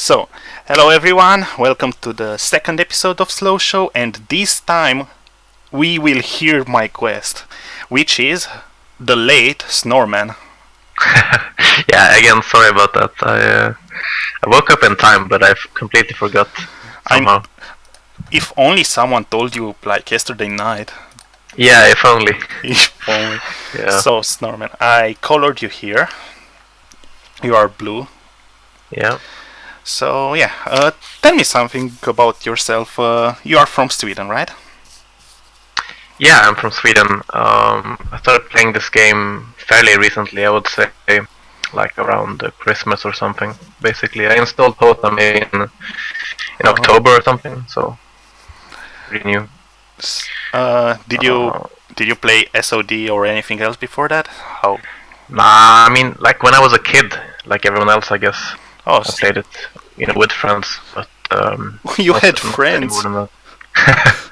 So, hello everyone, welcome to the second episode of SlowShow, and this time we will hear my quest, which is the late Snorman. Yeah, again, sorry about that. I woke up in time, but I completely forgot somehow. If only someone told you like yesterday night. Yeah, if only. If only. Yeah. So, Snorman, I colored you here. You are blue. Yeah. So, tell me something about yourself. You are from Sweden, right? Yeah, I'm from Sweden. I started playing this game fairly recently, I would say, like around Christmas or something. Basically, I installed Potam in October or something, so pretty new. Did you play SOD or anything else before that? How? Nah, I mean, like when I was a kid, like everyone else, I guess. Oh, I played it, with friends, but you had not friends. any more than that.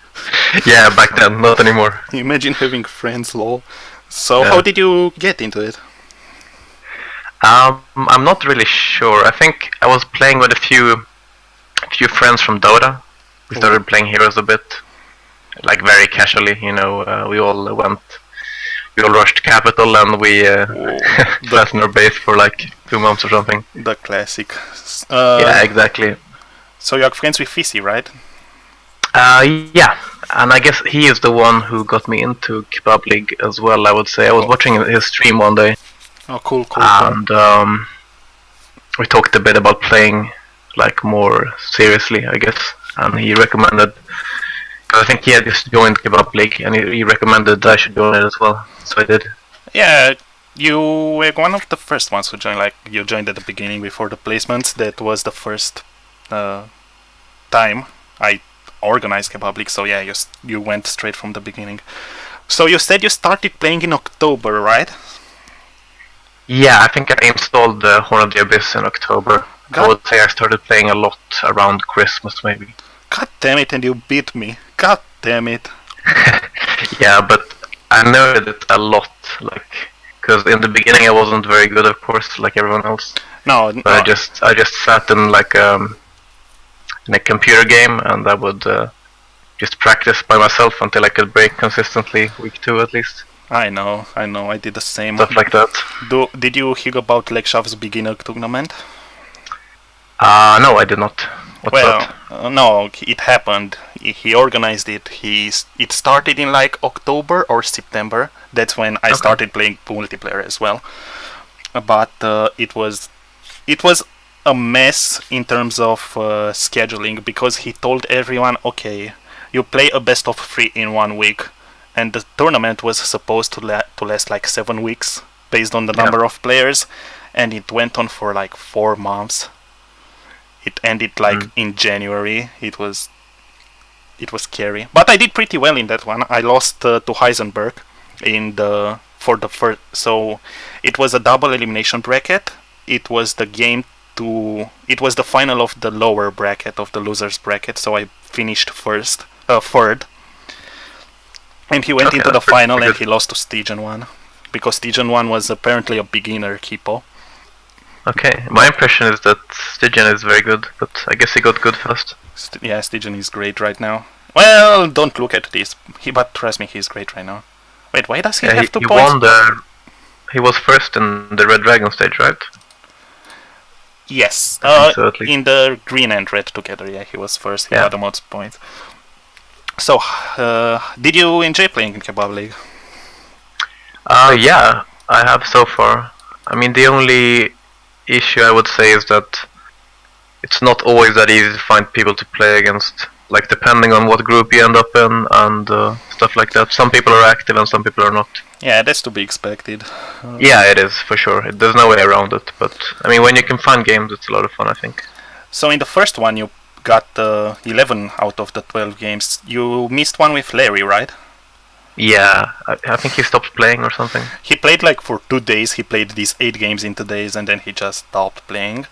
Yeah, back then, not anymore. Imagine having friends, lol. So, Yeah. how did you get into it? I'm not really sure. I think I was playing with a few friends from Dota. We started playing Heroes a bit, like very casually. We all rushed Capital and we sat in our base for like 2 months or something. The classic. Yeah, exactly. So you are friends with Fizzy, right? Yeah, and I guess he is the one who got me into Kebab League as well. I would say I was watching his stream one day. Oh, cool. And we talked a bit about playing like more seriously, I guess. And he recommended, I think he had just joined Kebab League, and he recommended I should join it as well. So I did. Yeah, you were one of the first ones who joined. Like you joined at the beginning before the placements. That was the first time I organized Kebab League. So yeah, you went straight from the beginning. So you said you started playing in October, right? Yeah, I think I installed Horn of the Abyss in October. I would say I started playing a lot around Christmas, maybe. God damn it, and you beat me. God damn it. Yeah, but I noted it a lot, because in the beginning I wasn't very good, of course, like everyone else. No. I just sat in in a computer game, and I would just practice by myself until I could break consistently, week 2 at least. I know, I did the same. Stuff like that. Did you hear about Lekshav's beginner tournament? No, I did not. What's that? No, it happened. He organized it. It started in like October or September. That's when I started playing multiplayer as well. But it was a mess in terms of scheduling, because he told everyone, okay, you play a best of 3 in 1 week, and the tournament was supposed to last like 7 weeks based on the number of players, and it went on for like 4 months. It ended like in January. It was scary, but I did pretty well in that one. I lost to Heisenberg for the first. So it was a double elimination bracket. It was the final of the lower bracket of the losers bracket. So I finished third, and he went into the final and he lost to Stygian 1, because Stygian 1 was apparently a beginner Kipo. Okay, my impression is that Stygian is very good, but I guess he got good fast. Yeah, Stygian is great right now. Well, don't look at this. But trust me, he's great right now. Wait, why does he have 2 points? He was first in the Red Dragon stage, right? Yes, so, at least. In the green and red together, yeah, he was first. He had the most points. So, did you enjoy playing in Kebab League? Yeah, I have so far. I mean, the only issue I would say is that it's not always that easy to find people to play against, like depending on what group you end up in and stuff like that. Some people are active and some people are not. Yeah, that's to be expected. Yeah, it is, for sure. There's no way around it, but I mean, when you can find games, it's a lot of fun, I think. So in the first one you got 11 out of the 12 games. You missed one with Larry, right? Yeah, I think he stopped playing or something. He played like for 2 days. He played these 8 games in 2 days, and then he just stopped playing.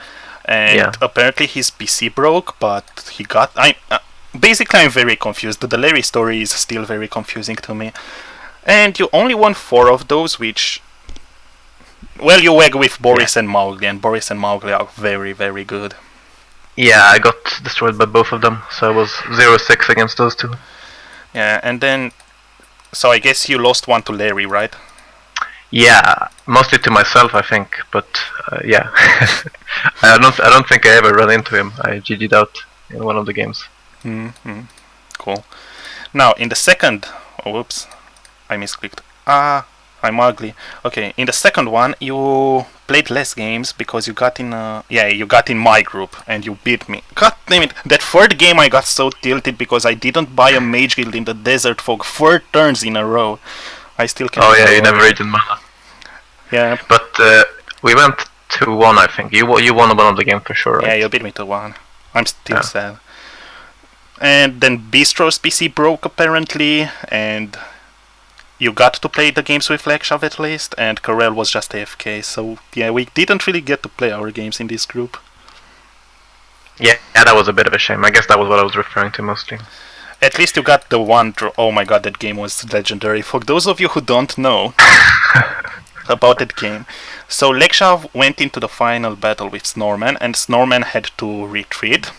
And apparently his PC broke, but he got... basically, I'm very confused. The Larry story is still very confusing to me. And you only won 4 of those, which... Well, you were with Boris and Mowgli, and Boris and Mowgli are very, very good. Yeah, I got destroyed by both of them, so I was 0-6 against those two. Yeah, and then, so I guess you lost one to Larry, right? Yeah, mostly to myself, I think. But yeah, I don't think I ever ran into him. I GG'd out in one of the games. Mm-hmm. Cool. Now in the second, oh, whoops, I misclicked. I'm ugly. Okay, in the second one you played less games because you got in you got in my group and you beat me. God damn it! That third game I got so tilted because I didn't buy a mage guild in the desert for 4 turns in a row. I still can't. Oh yeah, you never reached mana. Yeah. But we went 2-1, I think. You won one of the game for sure, right? Yeah, you beat me 2-1. I'm still sad. And then Bistro's PC broke apparently, and you got to play the games with Lekshav at least, and Karel was just AFK, so yeah, we didn't really get to play our games in this group. Yeah, that was a bit of a shame. I guess that was what I was referring to mostly. At least you got the one draw. Oh my god, that game was legendary. For those of you who don't know about that game, so Lekshav went into the final battle with Snorman, and Snorman had to retreat.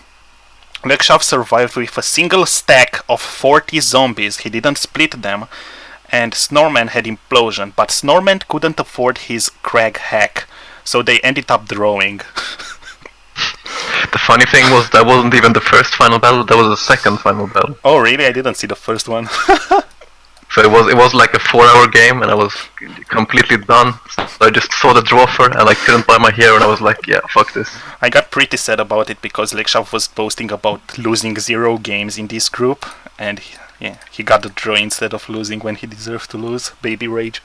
Lekshav survived with a single stack of 40 zombies. He didn't split them. And Snorman had implosion, but Snorman couldn't afford his Crag hack, so they ended up drawing. The funny thing was that wasn't even the first final battle, that was the second final battle. Oh really? I didn't see the first one. So it was like a 4-hour game and I was completely done. So I just saw the draw for and I couldn't buy my hero and I was like, yeah, fuck this. I got pretty sad about it because Lekshav was posting about losing 0 games in this group, and he got the draw instead of losing when he deserved to lose. Baby rage.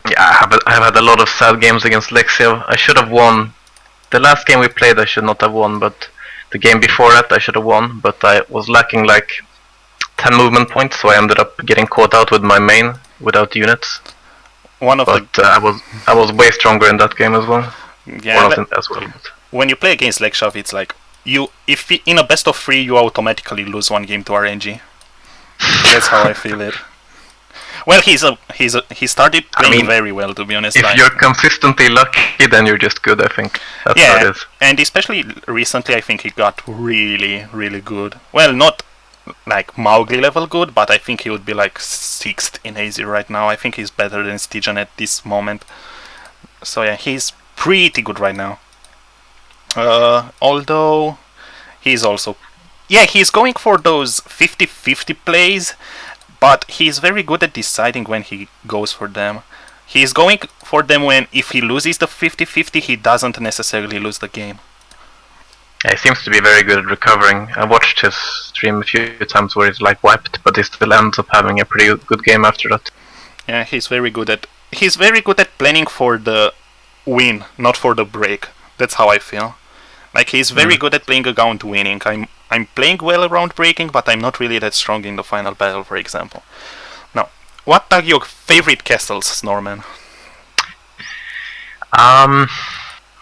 Yeah, I have had a lot of sad games against Lexiev. I should have won. The last game we played I should not have won, but the game before that I should have won, but I was lacking like 10 movement points, so I ended up getting caught out with my main without units. I was way stronger in that game as well. Yeah, as well. But when you play against Lekshav, it's like if in a best of 3 you automatically lose 1 game to RNG. That's how I feel it. Well, he started playing very well, to be honest. If you're consistently lucky, then you're just good, I think. That's how it is. And especially recently, I think he got really, really good. Well, not like Mowgli level good, but I think he would be like 6th in AZ right now. I think he's better than Stygian at this moment. So yeah, he's pretty good right now. Although he's also... Yeah, he's going for those 50-50 plays, but he's very good at deciding when he goes for them. He's going for them when, if he loses the 50-50, he doesn't necessarily lose the game. Yeah, he seems to be very good at recovering. I watched his stream a few times where he's like wiped, but he still ends up having a pretty good game after that. Yeah, he's very good at planning for the win, not for the break. That's how I feel. Like, he's very good at playing around winning. I'm playing well around breaking, but I'm not really that strong in the final battle, for example. Now, what are your favorite castles, Snorman? I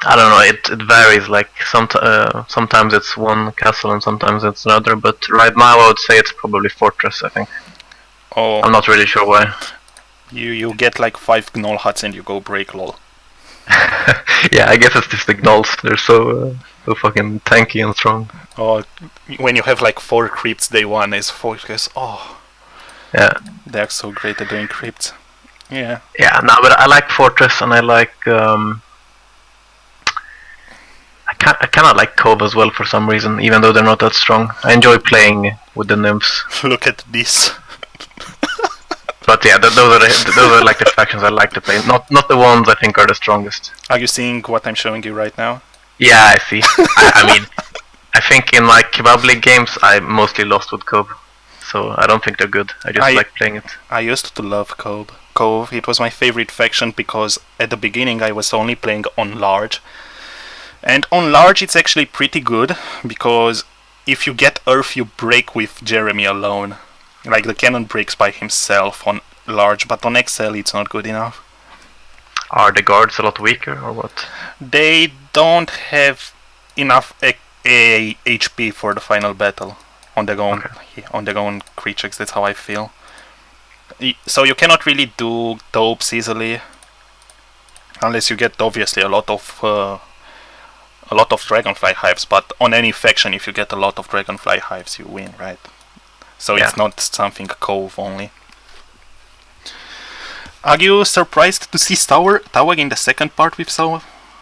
don't know, it varies, like sometimes it's one castle and sometimes it's another, but right now I would say it's probably Fortress, I think. Oh. I'm not really sure why. You get like 5 gnoll huts and you go break, lol. Yeah, I guess it's just the gnolls, they're so fucking tanky and strong. Oh, when you have like 4 crypts day 1 as Fortress, oh. Yeah. They're so great at doing crypts. Yeah. Yeah, no, but I like Fortress and I like... I kinda like Cove as well for some reason, even though they're not that strong. I enjoy playing with the nymphs. Look at this. But yeah, those are like the factions I like to play. Not the ones I think are the strongest. Are you seeing what I'm showing you right now? Yeah, I see. I mean, I think in my Kebab League games I mostly lost with Cove. So I don't think they're good. I just like playing it. I used to love Cove. Cove, it was my favorite faction because at the beginning I was only playing on large. And on large it's actually pretty good, because if you get Earth you break with Jeremy alone. Like the cannon breaks by himself on large, but on XL it's not good enough. Are the guards a lot weaker or what? They don't have enough HP for the final battle on their own creatures, that's how I feel. So you cannot really do taupes easily, unless you get obviously a lot of a lot of dragonfly hives, but on any faction, if you get a lot of dragonfly hives, you win, right? So Yeah. it's not something cove only. Are you surprised to see Tower in the second part with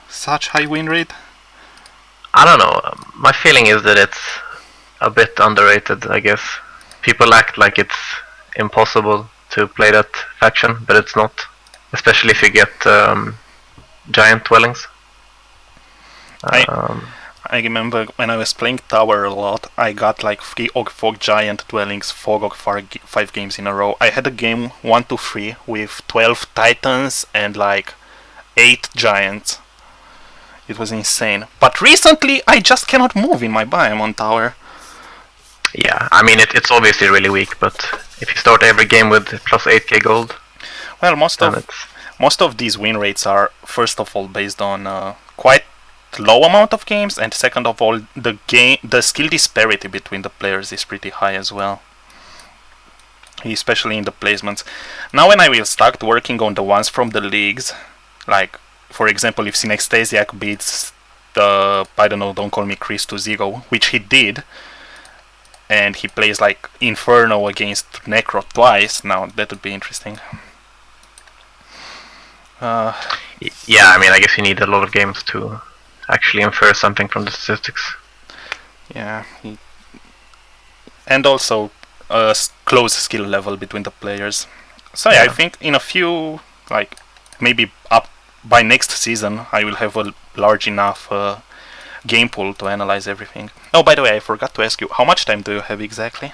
such high win rate? I don't know. My feeling is that it's a bit underrated, I guess. People act like it's impossible to play that faction, but it's not. Especially if you get giant dwellings. I remember when I was playing Tower a lot, I got like 3 or 4 giant dwellings 4 or 5 games in a row. I had a game 1-3 with 12 titans and like 8 giants. It was insane. But recently, I just cannot move in my biome on Tower. Yeah, I mean it's obviously really weak, but if you start every game with plus 8k gold, well, most of these win rates are first of all based on quite low amount of games, and second of all, the skill disparity between the players is pretty high as well, especially in the placements. Now, when I will start working on the ones from the leagues, like for example, if Synestasiac beats the Don't Call Me Chris to 0, which he did, and he plays like Inferno against Necro twice, now that would be interesting. Yeah, I mean, I guess you need a lot of games to actually infer something from the statistics. Yeah, and also a close skill level between the players. So yeah, I think in a few, like maybe up by next season, I will have a large enough game pool to analyze everything. Oh, by the way, I forgot to ask you, how much time do you have exactly?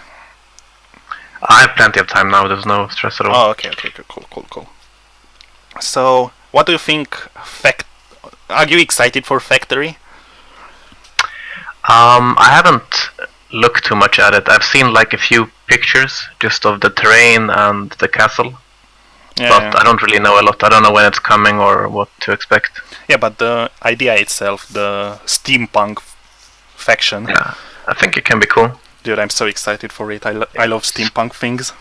I have plenty of time now. There's no stress at all. Oh, okay, cool. So, what do you think? Are you excited for Factory? I haven't looked too much at it. I've seen like a few pictures just of the terrain and the castle, but I don't really know a lot. I don't know when it's coming or what to expect. Yeah, but the idea itself, the steampunk faction. Yeah, I think it can be cool. Dude, I'm so excited for it. I love steampunk things.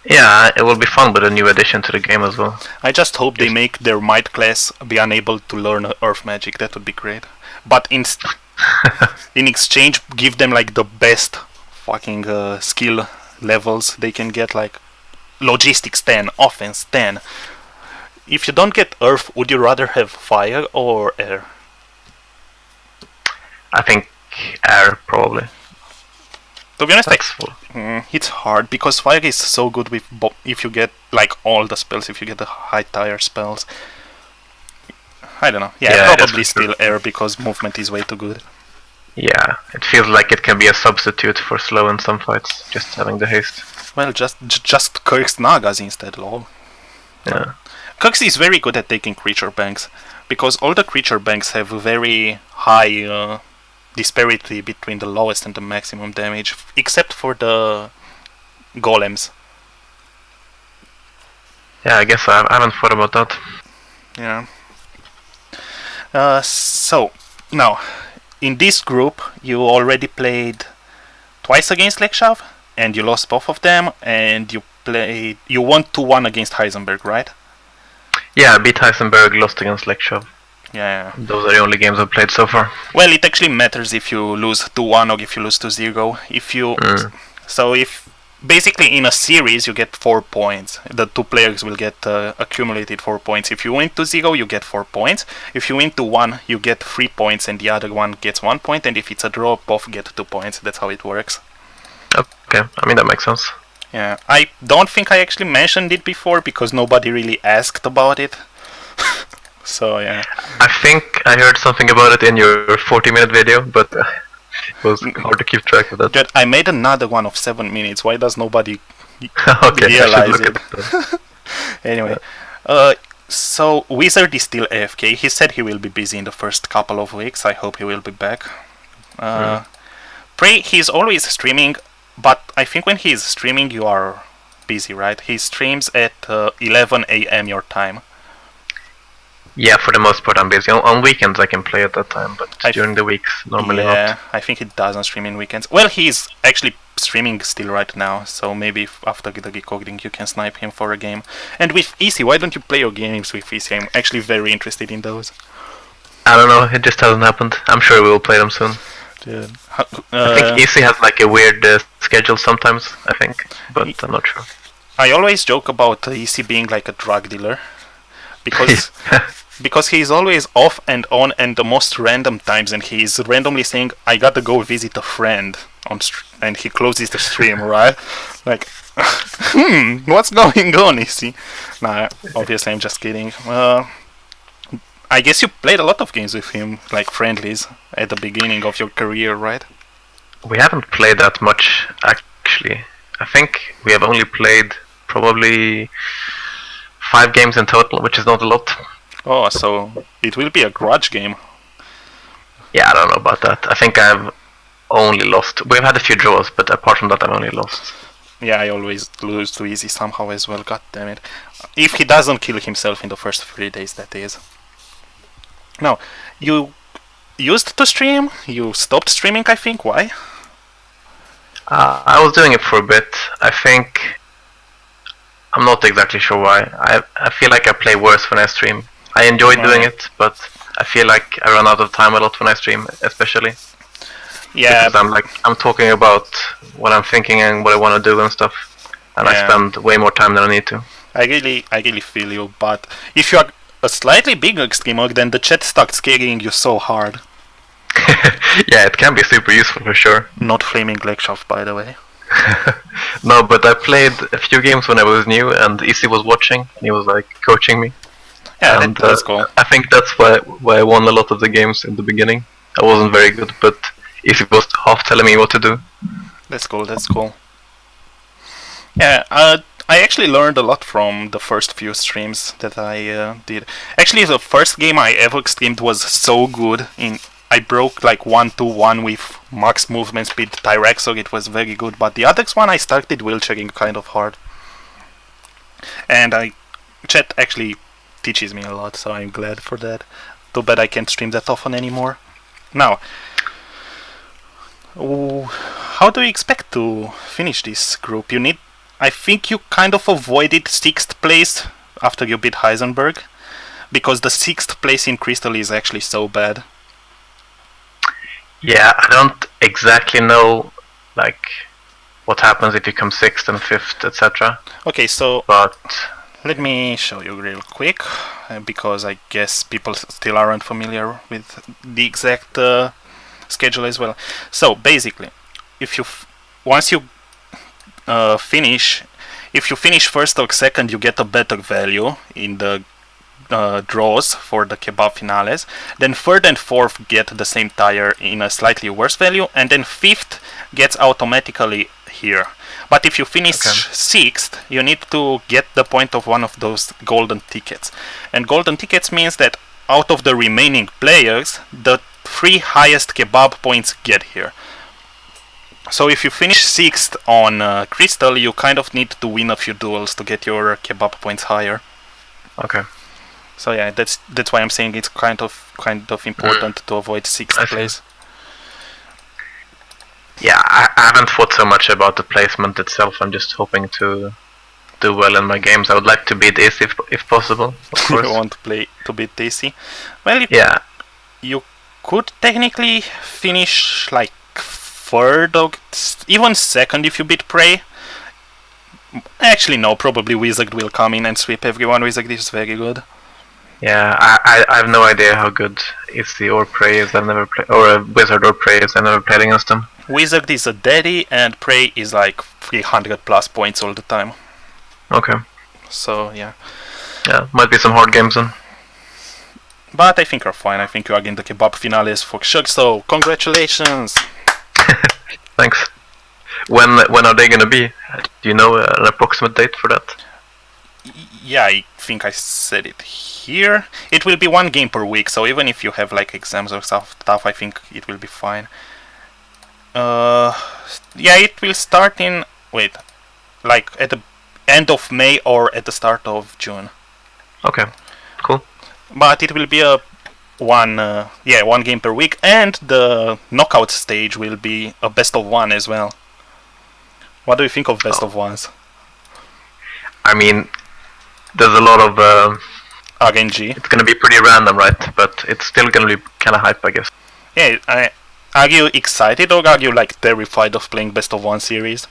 Yeah, it will be fun with a new addition to the game as well. I just hope they make their Might class be unable to learn Earth magic. That would be great. But in exchange, give them like the best fucking skill levels they can get, like logistics 10, offense 10. If you don't get Earth, would you rather have fire or air? I think air, probably. To be honest, it's hard because fire is so good with if you get like all the spells, if you get the high tier spells. I don't know. Yeah, probably still air because movement is way too good. Yeah, it feels like it can be a substitute for slow in some fights, just having the haste. Well, just Kirk's Nagas instead, lol. Yeah. Kirk's is very good at taking creature banks because all the creature banks have very high disparity between the lowest and the maximum damage, except for the golems. Yeah, I guess I haven't thought about that. Yeah. So, now, in this group, you already played twice against Lekshav, and you lost both of them, and you won 2-1 against Heisenberg, right? Yeah, I beat Heisenberg, lost against Lekshav. Yeah. Those are the only games I've played so far. Well, it actually matters if you lose 2-1 or if you lose 2-0. If basically in a series you get 4 points. The two players will get accumulated 4 points. If you win 2-0, you get 4 points. If you win 2-1, you get 3 points, and the other one gets 1 point. And if it's a draw, both get 2 points. That's how it works. Okay, I mean that makes sense. Yeah, I don't think I actually mentioned it before because nobody really asked about it. So yeah. I think I heard something about it in your 40-minute video, but it was hard to keep track of that. Dude, I made another one of 7 minutes. Why does nobody okay, realize it? Anyway, so Wizard is still AFK. He said he will be busy in the first couple of weeks. I hope he will be back. Prey, he's always streaming, but I think when he's streaming you are busy, right? He streams at 11 a.m. your time. Yeah, for the most part I'm busy. On weekends I can play at that time, but during the weeks normally not. Yeah, I think he doesn't stream in weekends. Well, he's actually streaming still right now, so maybe after the recording you can snipe him for a game. And with Easy, why don't you play your games with Easy? I'm actually very interested in those. I don't know. It just hasn't happened. I'm sure we will play them soon. Dude. I think EC has like a weird schedule sometimes. I think, but I'm not sure. I always joke about EC being like a drug dealer, because because he's always off and on and the most random times, and he's randomly saying, "I gotta go visit a friend," and he closes the stream, right? Like, what's going on, EC? Nah, obviously I'm just kidding. I guess you played a lot of games with him, like friendlies, at the beginning of your career, right? We haven't played that much, actually. I think we have only played probably 5 games in total, which is not a lot. Oh, so it will be a grudge game. Yeah, I don't know about that. I think I've only lost. We've had a few draws, but apart from that, I've only lost. Yeah, I always lose to Easy somehow as well, god damn it. If he doesn't kill himself in the first 3 days, that is. Now, you used to stream, you stopped streaming, I think, why? I was doing it for a bit. I think... I'm not exactly sure why. I feel like I play worse when I stream. I enjoy doing it, but I feel like I run out of time a lot when I stream, especially. Yeah. Because I'm talking about what I'm thinking and what I want to do and stuff. And I spend way more time than I need to. I really feel you, but if you are a slightly bigger streamer, then the chat starts carrying you so hard. Yeah, it can be super useful for sure. Not flaming Legshaft, by the way. No, but I played a few games when I was new, and Issy was watching, and he was like coaching me. Yeah, and, that's cool. I think that's why I won a lot of the games in the beginning. I wasn't very good, but Issy was half telling me what to do. That's cool, that's cool. Yeah, I actually learned a lot from the first few streams that I did. Actually, the first game I ever streamed was so good. I broke like 1-2-1 with max movement speed Tyrex, so it was very good. But the other one I started wheelchairing kind of hard. And chat actually teaches me a lot, so I'm glad for that. Too bad I can't stream that often anymore. Now, how do you expect to finish this group? I think you kind of avoided 6th place after you beat Heisenberg, because the 6th place in Crystal is actually so bad. Yeah, I don't exactly know like what happens if you come 6th and 5th, etc. Okay, so but let me show you real quick, because I guess people still aren't familiar with the exact schedule as well. So basically, if you once you finish, if you finish 1st or 2nd, you get a better value in the draws for the kebab finales. Then 3rd and 4th get the same tire in a slightly worse value, and then 5th gets automatically here. But if you finish 6th, you need to get the point of one of those golden tickets. And golden tickets means that out of the remaining players, the 3 highest kebab points get here. So if you finish 6th on Crystal, you kind of need to win a few duels to get your kebab points higher. Okay. So yeah, that's why I'm saying it's kind of important to avoid 6th place. Yeah, I haven't thought so much about the placement itself. I'm just hoping to do well in my games. I would like to beat AC if possible, of course. You want to beat AC? Well, you could technically finish like 3rd or even 2nd if you beat Prey. Actually, no, probably Wizard will come in and sweep everyone. Wizard is very good. Yeah, I have no idea how good AC or Prey is. I've never played, or a Wizard or Prey is. I've never played against them. Wizard is a daddy, and Prey is like 300 plus points all the time. Okay. So yeah. Yeah, might be some hard games then. But I think you're fine. I think you are in the kebab finales for sure. So congratulations. Thanks. When are they gonna be? Do you know an approximate date for that? Yeah, I think I said it here. It will be 1 game per week, so even if you have like exams or stuff, I think it will be fine. Yeah, it will start in like at the end of May or at the start of June. Okay, cool. But it will be a one game per week, and the knockout stage will be a best of 1 as well. What do you think of best of 1s? I mean, there's a lot of RNG. It's gonna be pretty random, right? But it's still gonna be kind of hype, I guess. Yeah, are you excited or are you like terrified of playing best of one series?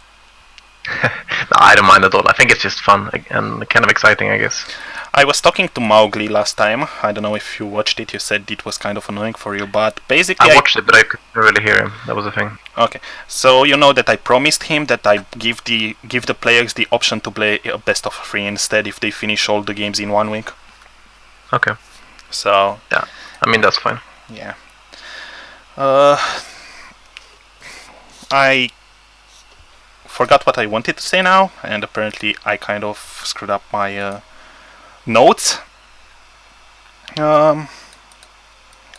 No, I don't mind at all. I think it's just fun and kind of exciting, I guess. I was talking to Mowgli last time. I don't know if you watched it. You said it was kind of annoying for you, but basically I watched it, but I couldn't really hear him. That was the thing. Okay, so you know that I promised him that I give the players the option to play a best of 3 instead if they finish all the games in 1 week. Okay. So yeah, I mean that's fine. Yeah. I forgot what I wanted to say now, and apparently I kind of screwed up my notes. Will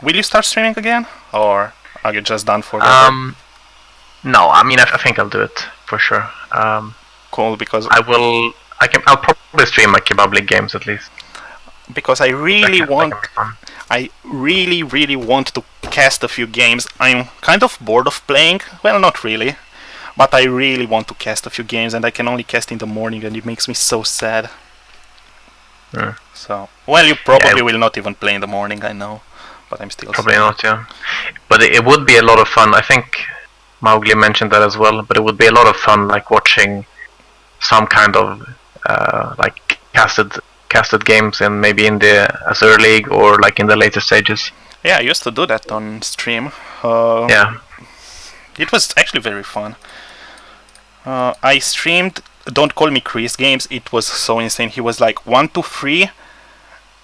you start streaming again, or are you just done for the No, I mean I think I'll do it for sure. Cool, because I'll probably stream my Kebab League games at least. Because I really really want to cast a few games. I'm kind of bored of playing. Well, not really, but I really want to cast a few games, and I can only cast in the morning, and it makes me so sad. So, well, you probably will not even play in the morning, I know, but I'm still probably sad. Not, yeah. But it would be a lot of fun. I think Mowgli mentioned that as well. But it would be a lot of fun, like watching some kind of like casted games, and maybe in the Azure League or like in the later stages. Yeah, I used to do that on stream. Yeah, it was actually very fun. I streamed Don't Call Me Chris games. It was so insane. He was like 1 to 3.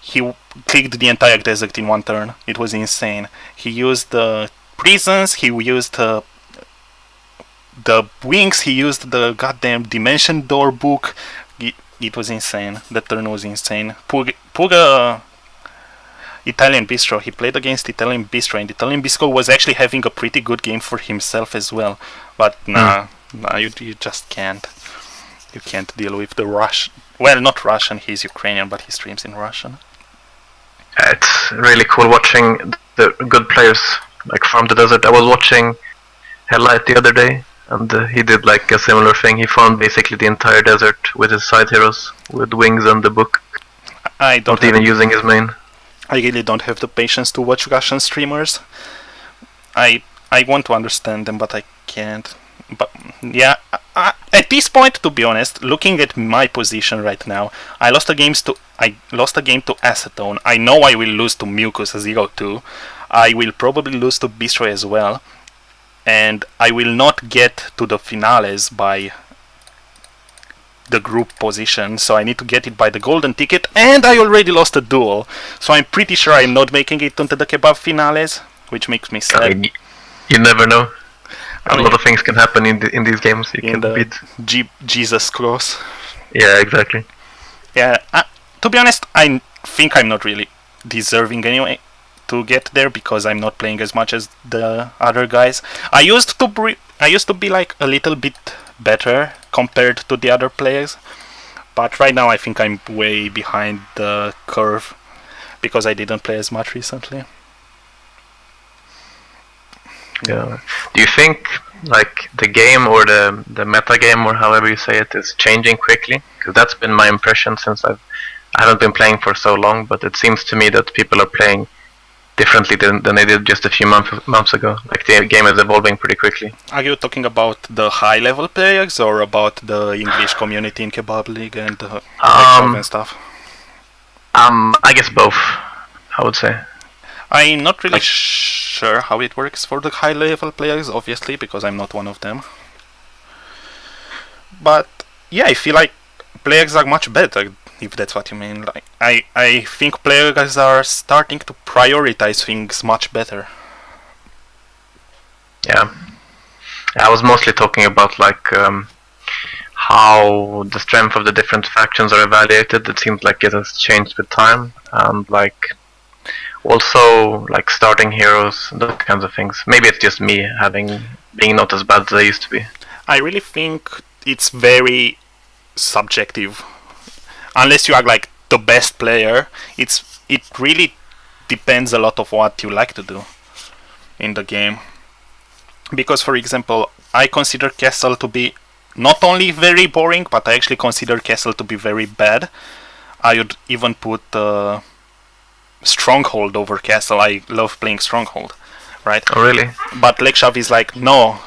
He clicked the entire desert in 1 turn. It was insane. He used the prisons. He used the wings. He used the goddamn dimension door book. It was insane. That turn was insane. Puga Italian Bistro. He played against Italian Bistro, and Italian Bistro was actually having a pretty good game for himself as well. But nah, you just can't. You can't deal with the Russian. Well, not Russian. He's Ukrainian, but he streams in Russian. It's really cool watching the good players like farm the desert. I was watching Hellite the other day, and he did like a similar thing. He farmed basically the entire desert with his side heroes, with wings and the book. I don't not even using his main. I really don't have the patience to watch Russian streamers. I want to understand them, but I can't. But yeah, at this point, to be honest, looking at my position right now, I lost a game to Acetone. I know I will lose to Mucus 0-2. I will probably lose to Bistro as well, and I will not get to the finales by the group position, so I need to get it by the golden ticket, and I already lost a duel, so I'm pretty sure I'm not making it into the kebab finales, which makes me sad. I mean, you never know. A lot of things can happen in these games. You can beat Jesus Cross. Yeah, exactly. Yeah, to be honest, I think I'm not really deserving anyway to get there, because I'm not playing as much as the other guys. I used to be like a little bit better compared to the other players, but right now I think I'm way behind the curve because I didn't play as much recently. Yeah. Do you think like the game or the meta game, or however you say it, is changing quickly? Because that's been my impression since I haven't been playing for so long, but it seems to me that people are playing differently than they did just a few months ago. Like the game is evolving pretty quickly. Are you talking about the high level players or about the English community in Kebab League and and stuff? I guess both, I would say. I'm not really sure how it works for the high level players, obviously, because I'm not one of them. But yeah, I feel like players are much better, if that's what you mean. Like I think players are starting to prioritize things much better. Yeah. I was mostly talking about like how the strength of the different factions are evaluated. It seems like it has changed with time, and like also like starting heroes and those kinds of things. Maybe it's just me being not as bad as I used to be. I really think it's very subjective. Unless you are like the best player, it really depends a lot of what you like to do in the game. Because for example, I consider Castle to be not only very boring, but I actually consider Castle to be very bad. I would even put Stronghold over Castle. I love playing Stronghold, right? Oh, really? But Lekshav is like, no,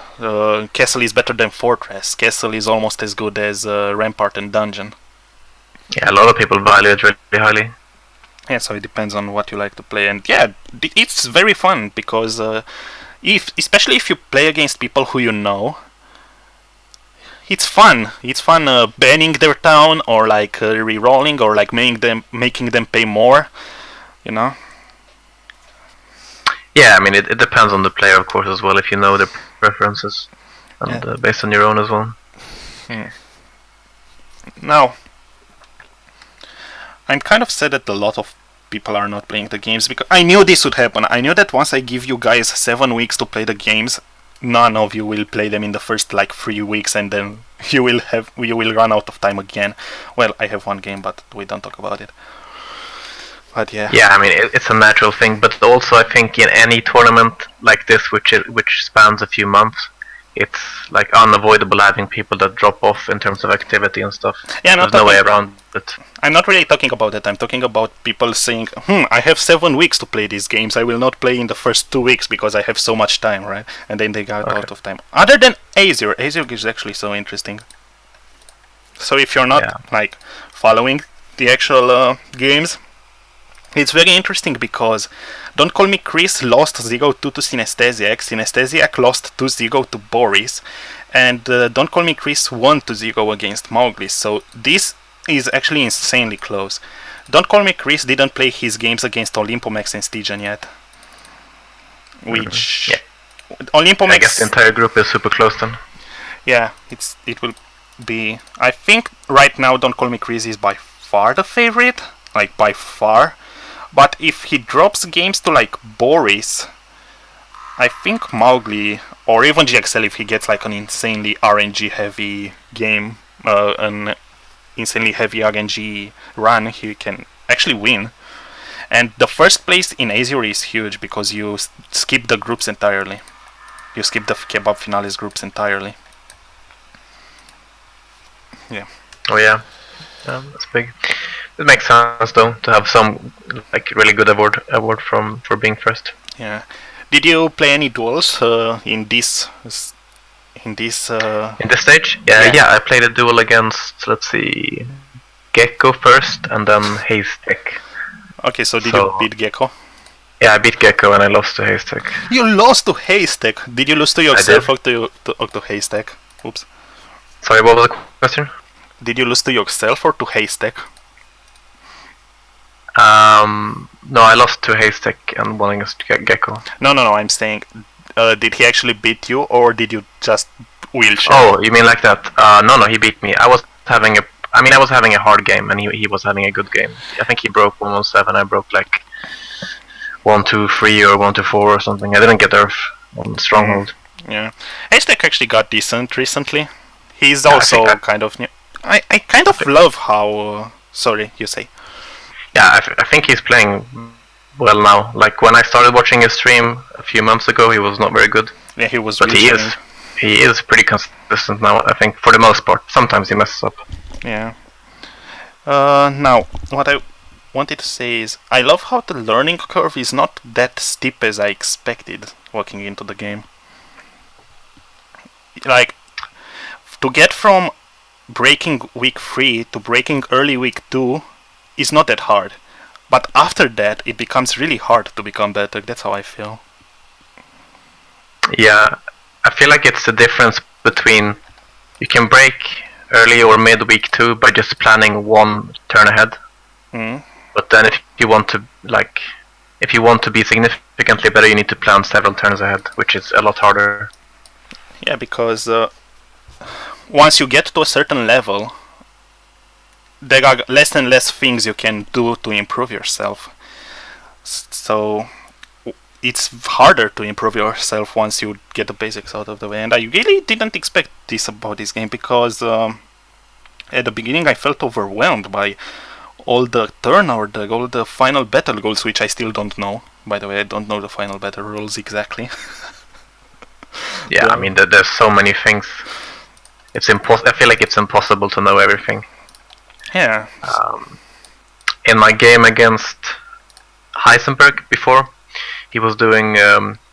Castle is better than Fortress. Castle is almost as good as Rampart and Dungeon. Yeah, a lot of people value it really highly. Yeah, so it depends on what you like to play, and yeah, it's very fun because especially if you play against people who you know, it's fun. It's fun banning their town or like re-rolling or like making them pay more, you know. Yeah, I mean it depends on the player, of course, as well. If you know their preferences and based on your own as well. Now, I'm kind of sad that a lot of people are not playing the games because I knew this would happen. I knew that once I give you guys 7 weeks to play the games, none of you will play them in the first like 3 weeks, and then you will run out of time again. Well, I have one game, but we don't talk about it. But yeah. Yeah, I mean it's a natural thing, but also I think in any tournament like this, which spans a few months, it's like unavoidable having people that drop off in terms of activity and stuff. Yeah, there's no way around it. I'm not really talking about that. I'm talking about people saying, I have 7 weeks to play these games. I will not play in the first 2 weeks because I have so much time, right? And then they got out of time. Other than Azure is actually so interesting. So if you're not like following the actual games, it's very interesting because Don't Call Me Chris lost 0-2 to Synestesiac. Synestesiac lost 2-0 to Boris. And Don't Call Me Chris won 2-0 against Mowgli. So this is actually insanely close. Don't Call Me Chris didn't play his games against Olympomax and Stygian yet. Which... Olympomax... I guess the entire group is super close then. Yeah, it will be... I think right now Don't Call Me Chris is by far the favorite. Like, by far. But if he drops games to like Boris, I think Mowgli, or even GXL, if he gets like an insanely RNG heavy game, an insanely heavy RNG run, he can actually win. And the first place in Azure is huge because you skip the groups entirely. You skip the Kebab Finales groups entirely. Yeah. Oh yeah, that's big. It makes sense though to have some like really good award for being first. Yeah. Did you play any duels in this stage? Yeah. I played a duel against, let's see, Gecko first and then Haystack. Okay, so did you beat Gecko? Yeah, I beat Gecko and I lost to Haystack. You lost to Haystack. Did you lose to yourself or to Haystack? Oops. Sorry, what was the question? Did you lose to yourself or to Haystack? No, I lost to Haystack and won against Gecko. No, I'm saying, did he actually beat you or did you just wheelchair? Oh, you mean like that? No, he beat me. I was having a hard game and he was having a good game. I think he broke 117, I broke like 1-2-3 or 1-4 or something. I didn't get Earth on Stronghold. Yeah. Haystack actually got decent recently. He's also kind of new. I kind of love how... sorry, you say. Yeah, I think he's playing well now. Like when I started watching his stream a few months ago, he was not very good. Yeah, he was. But he is pretty consistent now. I think for the most part. Sometimes he messes up. Yeah. Now, what I wanted to say is, I love how the learning curve is not that steep as I expected walking into the game. Like, to get from breaking week 3 to breaking early week 2 is not that hard, but after that it becomes really hard to become better. That's how I feel. Yeah, I feel like it's the difference between you can break early or mid week 2 by just planning one turn ahead. But then if you want to be significantly better, you need to plan several turns ahead, which is a lot harder. Yeah, because once you get to a certain level, there are less and less things you can do to improve yourself. So it's harder to improve yourself once you get the basics out of the way. And I really didn't expect this about this game because at the beginning I felt overwhelmed by all the turn order, all the final battle goals, which I still don't know. By the way, I don't know the final battle rules exactly. Yeah, I mean, there's so many things. I feel like it's impossible to know everything. Yeah. In my game against Heisenberg before. He was doing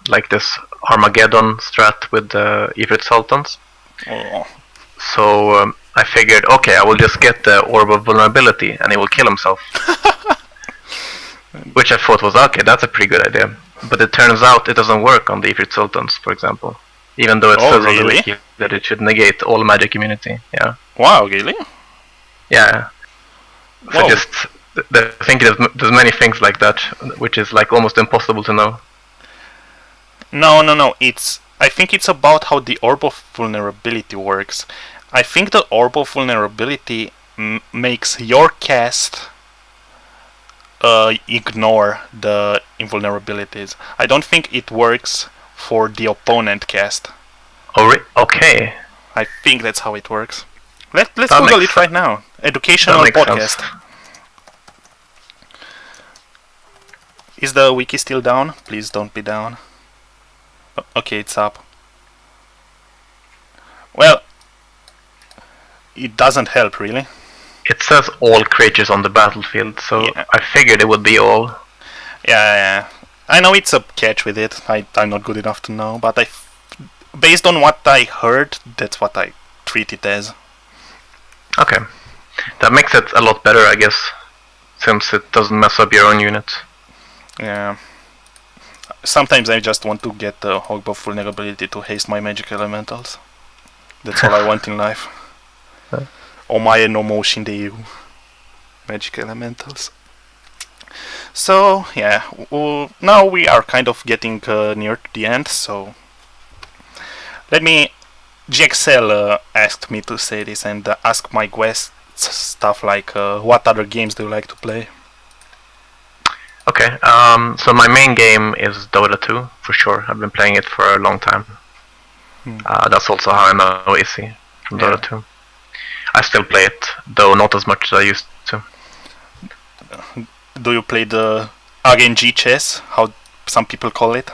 like this Armageddon strat with Ifrit Sultans. Oh. So I figured, okay, I will just get the Orb of Vulnerability and he will kill himself. Which I thought was, okay, that's a pretty good idea. But it turns out it doesn't work on the Ifrit Sultans, for example. Even though it says on the wiki that it should negate all magic immunity. Yeah. Wow, really? Yeah. So just, I think there's many things like that, which is like almost impossible to know. No. I think it's about how the Orb of Vulnerability works. I think the Orb of Vulnerability makes your cast ignore the invulnerabilities. I don't think it works for the opponent cast. Oh, okay. I think that's how it works. Let's Google it right now. Educational podcast. Sense. Is the wiki still down? Please don't be down. Okay, it's up. Well, it doesn't help really. It says all creatures on the battlefield, so yeah. I figured it would be all. Yeah. I know it's a catch with it. I'm not good enough to know, but based on what I heard, that's what I treat it as. Okay. That makes it a lot better, I guess, since it doesn't mess up your own unit. Yeah. Sometimes I just want to get the Orb of Vulnerability to haste my magic elementals. That's all I want in life. Omae no Moshin Deiu. Magic elementals. So, yeah. Now we are kind of getting near to the end, so... Let me... GXL asked me to say this and ask my guests stuff like, what other games do you like to play? Okay, so my main game is Dota 2, for sure. I've been playing it for a long time. That's also how I know Izzy from Dota 2. I still play it, though not as much as I used to. Do you play the RNG chess, how some people call it?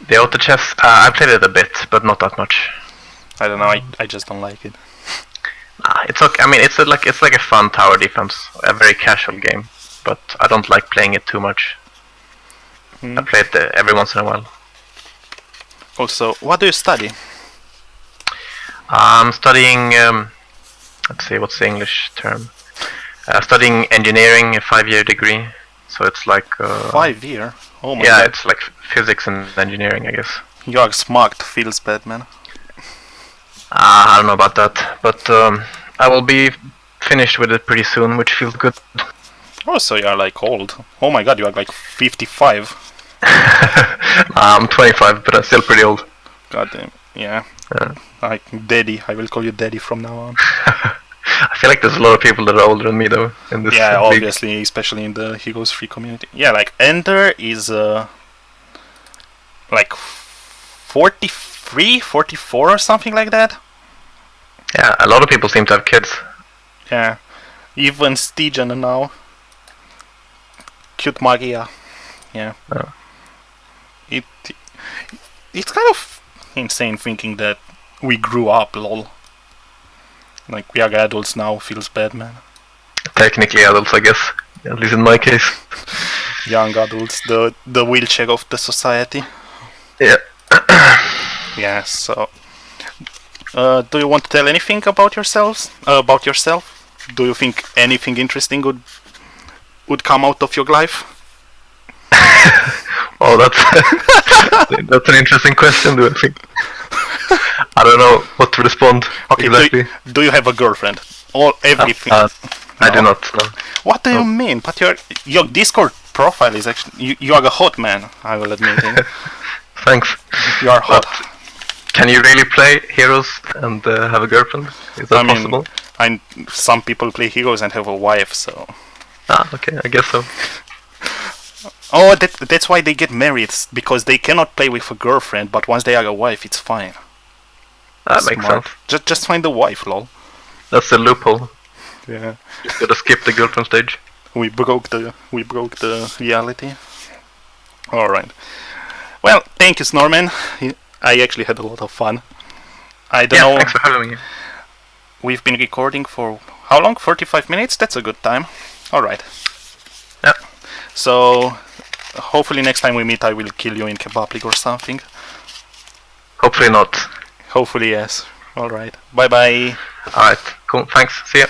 The auto chess, I played it a bit, but not that much. I don't know, I just don't like it. It's okay. I mean, it's like a fun tower defense, a very casual game, but I don't like playing it too much. I play it every once in a while. Also, what do you study? I'm studying, let's see, what's the English term? Studying engineering, a 5-year degree. So it's like... 5 year? Oh my god. Yeah, it's like physics and engineering, I guess. You are smart, feels bad, man. I don't know about that, but I will be finished with it pretty soon, which feels good. Oh, so you are like old. Oh my god, you are like 55. I'm 25, but I'm still pretty old. God damn, yeah. Like Daddy, I will call you Daddy from now on. I feel like there's a lot of people that are older than me though in this. Yeah, league. Obviously, especially in the Heroes Free community. Yeah, like Ender is like 43, 44 or something like that. Yeah, a lot of people seem to have kids. Yeah, even Stygian now. Cute Magia. Yeah. Oh. It's kind of insane thinking that we grew up, lol. Like, we are adults now, feels bad, man. Technically adults, I guess. At least in my case. Young adults, the wheelchair of the society. Yeah. Yeah, so... do you want to tell anything about yourselves? About yourself? Do you think anything interesting would come out of your life? Oh, that's an interesting question, do I think. I don't know what to respond. Okay, exactly. Do you have a girlfriend? Everything? I do not. No. What do you mean? But your Discord profile is actually... You are a hot man, I will admit it. Thanks. You are hot. But can you really play Heroes and have a girlfriend? Is that possible? Some people play Heroes and have a wife, so... Okay, I guess so. Oh, that's why they get married, because they cannot play with a girlfriend, but once they are a wife, it's fine. That makes sense. Just find the wife, lol. That's the loophole. Yeah. You gotta skip the girlfriend stage. We broke the reality. All right. Well, thank you, Snorman. I actually had a lot of fun. I don't know. Thanks for having me. We've been recording for how long? 45 minutes? That's a good time. All right. Yep. So, hopefully next time we meet, I will kill you in Kebab League or something. Hopefully not. Hopefully, yes. Alright. Bye bye. Alright, cool. Thanks. See ya.